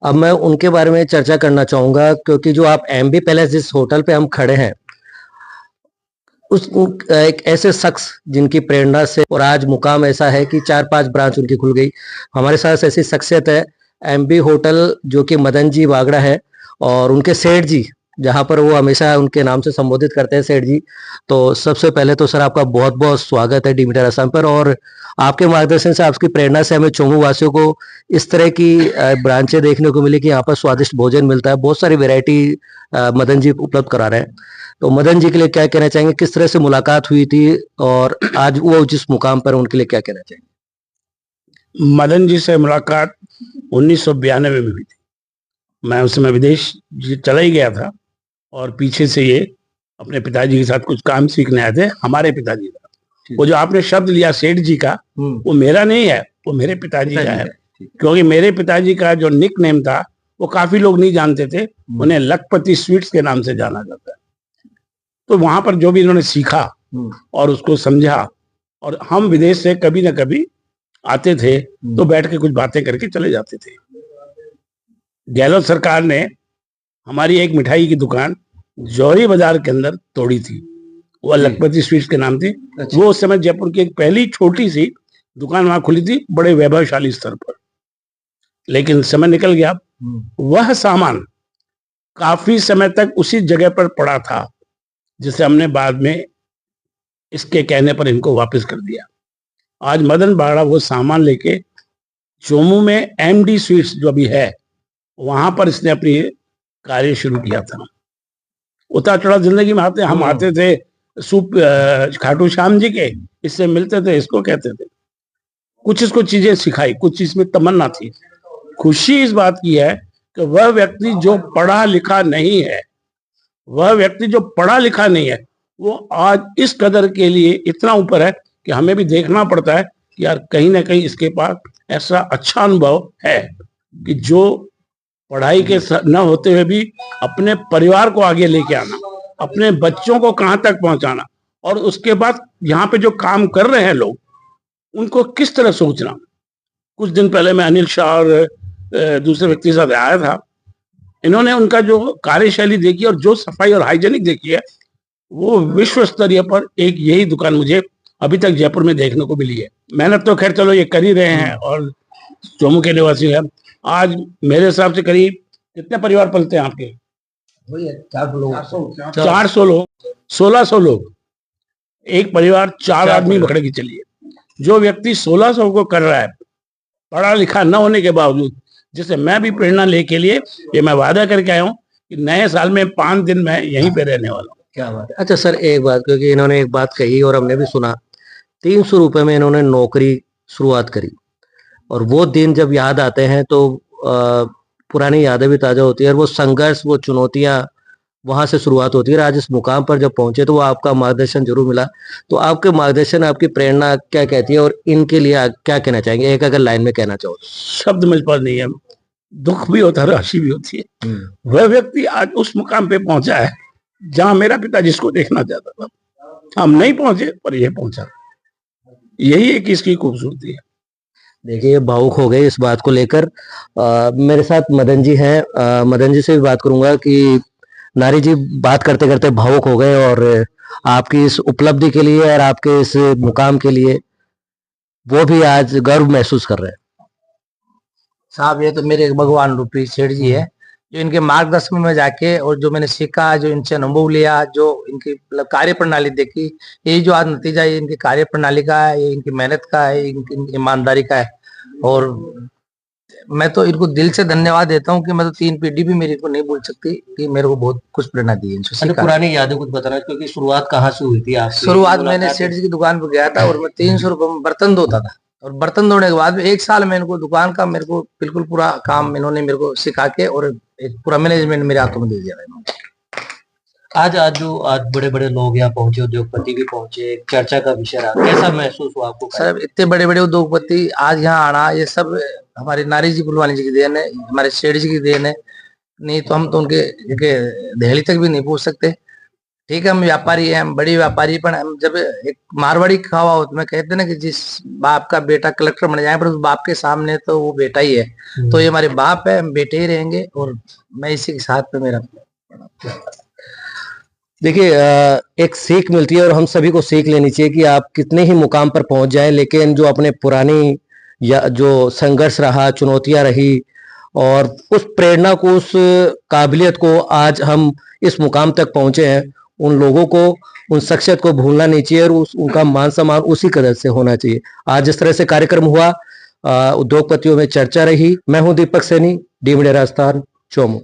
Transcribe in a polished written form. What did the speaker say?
अब मैं उनके बारे में चर्चा करना चाहूँगा, क्योंकि जो आप एमबी पैलेस जिस होटल पे हम खड़े हैं, एक ऐसे शख्स जिनकी प्रेरणा से और आज मुकाम ऐसा है कि 4-5 ब्रांच उनकी खुल गई। हमारे साथ ऐसी शख्सियत है एमबी होटल, जो कि मदन जी बागड़ा है, और उनके सेठ जी, जहाँ पर वो हमेशा उनके नाम से संबोधित करते हैं, सेठ जी। तो सबसे पहले तो सर आपका बहुत-बहुत स्वागत है डीमीटर असम पर, और आपके मार्गदर्शन से, आपकी प्रेरणा से हमें चोमू वासियों को इस तरह की ब्रांचें देखने को मिली कि यहाँ पर स्वादिष्ट भोजन मिलता है। बहुत सारी वैरायटी मदन जी उपलब्ध करा रहे हैं। तो मदन जी के लिए क्या कहना चाहेंगे, किस तरह से मुलाकात हुई थी और आज वो जिस मुकाम पर उनके लिए क्या कहना चाहेंगे? मदन जी से मुलाकात 1992 में हुई थी। मैं उस समय विदेश चला ही गया था और पीछे से ये अपने पिताजी के साथ कुछ काम सीखने आए थे, हमारे पिताजी का। वो जो आपने शब्द लिया सेठ जी का, वो मेरा नहीं है, वो मेरे पिताजी का है। क्योंकि मेरे पिताजी का जो निक नेम था वो काफी लोग नहीं जानते थे, उन्हें लखपति स्वीट्स के नाम से जाना जाता है। तो वहां पर जो भी इन्होंने सीखा और उसको समझा, और हम विदेश से कभी ना कभी आते थे तो बैठ के कुछ बातें करके चले जाते थे। गहलोत सरकार ने हमारी एक मिठाई की दुकान जौहरी बाजार के अंदर तोड़ी थी, वो लखपति स्वीट्स के नाम थी। वो उस समय जयपुर की एक पहली छोटी सी दुकान वहां खुली थी, बड़े वैभवशाली स्तर पर। लेकिन समय निकल गया, वह सामान काफी समय तक उसी जगह पर पड़ा था, जिसे हमने बाद में इसके कहने पर इनको वापस कर दिया। आज मदन बागड़ा वो सामान लेके चोमू में एमडी स्वीट्स जो अभी है, वहां पर इसने अपनी कार्य शुरू किया था। उतार चढ़ाव जिंदगी में आते, हम आते थे सूप खाटू श्याम जी के, इससे मिलते थे, इसको कहते थे। कुछ इसको चीजें सिखाई, कुछ चीज में तमन्ना थी। खुशी इस बात की है कि वह व्यक्ति जो पढ़ा लिखा नहीं है, वह व्यक्ति जो पढ़ा लिखा नहीं है, वो आज इस कदर के लिए इतना ऊपर है कि हमें भी देखना पड़ता है कि यार कहीं ना कहीं इसके पास ऐसा अच्छा अनुभव है कि जो पढ़ाई के न होते हुए भी अपने परिवार को आगे लेके आना, अपने बच्चों को कहाँ तक पहुंचाना, और उसके बाद यहाँ पे जो काम कर रहे हैं लोग, उनको किस तरह सोचना। कुछ दिन पहले मैं अनिल शाह और दूसरे व्यक्ति के साथ आया था। इन्होंने उनका जो कार्यशैली देखी और जो सफाई और हाइजेनिक देखी है, वो विश्व स्तरीय पर एक यही दुकान मुझे अभी तक जयपुर में देखने को मिली है। मेहनत तो खैर चलो ये कर ही रहे हैं, और चोमू के निवासी हैं। आज मेरे हिसाब से करीब कितने परिवार पलते हैं आपके? 400 लोग, 1600 लोग, एक परिवार 4 आदमी पकड़ के चलिए। जो व्यक्ति 1600 को कर रहा है, पढ़ा लिखा न होने के बावजूद, जिसे मैं भी प्रेरणा लेके लिए ये मैं वादा करके आया हूँ कि नए साल में 5 दिन मैं यहीं पे रहने वाला हूँ। क्या बात है। अच्छा सर, एक बात, क्योंकि इन्होंने एक बात कही और हमने भी सुना, 300 रुपए में इन्होंने नौकरी शुरुआत करी, और वो दिन जब याद आते हैं तो पुरानी यादें भी ताजा होती है, और वो संघर्ष, वो चुनौतियां, वहां से शुरुआत होती है। और आज इस मुकाम पर जब पहुंचे तो वो आपका मार्गदर्शन जरूर मिला। तो आपके मार्गदर्शन, आपकी प्रेरणा क्या कहती है, और इनके लिए क्या कहना चाहेंगे, एक अगर लाइन में कहना चाहो? शब्द मुझ पर नहीं है, दुख भी होता है, राशि भी होती है। वह व्यक्ति आज उस मुकाम पे पहुंचा है जहां मेरा पिता जिसको देखना चाहता था, हम नहीं पहुंचे पर यह पहुंचा। यही एक इसकी खूबसूरती है। देखिए, भावुक हो गए इस बात को लेकर। मेरे साथ मदन जी हैं, मदन जी से भी बात करूंगा कि नारी जी बात करते करते भावुक हो गए, और आपकी इस उपलब्धि के लिए और आपके इस मुकाम के लिए वो भी आज गर्व महसूस कर रहे हैं। साहब, ये तो मेरे एक भगवान रूपी सेठ जी है, जो इनके मार्गदर्शन में जाके और जो मैंने सीखा, जो इनसे अनुभव लिया, जो इनकी मतलब कार्य प्रणाली देखी, यही जो आज नतीजा ये इनकी कार्य प्रणाली का है, ये इनकी मेहनत का है, इनकी ईमानदारी का है। और मैं तो इनको दिल से धन्यवाद देता हूँ कि मैं तो 3 पीढ़ी भी मेरे को नहीं भूल सकती कि मेरे को बहुत कुछ प्रेरणा दी है इनसे सीखा। पुरानी यादें कुछ बताना, क्योंकि शुरुआत कहाँ से हुई थी आपकी? शुरुआत मैंने सेठ जी की दुकान पर गया था और मैं 300 रुपए में बर्तन धोता था, और बर्तन धोने के बाद में 1 साल में इनको दुकान का मेरे को बिल्कुल पूरा काम इन्होंने मेरे को सिखा के और एक पूरा मैनेजमेंट मेरे हाथों में दे दिया इन्होंने। आज बड़े बड़े लोग यहाँ पहुंचे, उद्योगपति भी पहुंचे, चर्चा का विषय रहा, कैसा महसूस हुआ आपको? सर, इतने बड़े बड़े उद्योगपति आज यहाँ आना, ये सब हमारी नारी जी पुलवानी जी की देन है, हमारे सेठ जी की देन है। नहीं तो हम तो उनके दहली तक भी नहीं पहुंच सकते। ठीक है, हम व्यापारी हैं, हम बड़ी व्यापारी, पर हम जब एक मारवाड़ी खावा हो तो मैं कहते ना कि जिस बाप का बेटा कलेक्टर बन जाए पर उस बाप के सामने तो वो बेटा ही है। तो ये हमारे बाप है, हम बेटे ही रहेंगे और मैं इसी के साथ में मेरा देखिए एक सीख मिलती है और हम सभी को सीख लेनी चाहिए कि आप कितने ही मुकाम पर पहुंच जाएं, लेकिन जो अपने पुरानी या जो संघर्ष रहा, चुनौतियां रही और उस प्रेरणा को, उस काबिलियत को आज हम इस मुकाम तक पहुंचे हैं, उन लोगों को, उन शख्सियत को भूलना नहीं चाहिए और उनका मान सम्मान उसी कदर से होना चाहिए। आज जिस तरह से कार्यक्रम हुआ, उद्योगपतियों में चर्चा रही। मैं हूं दीपक सैनी, डी मीडिया राजस्थान, चोमू।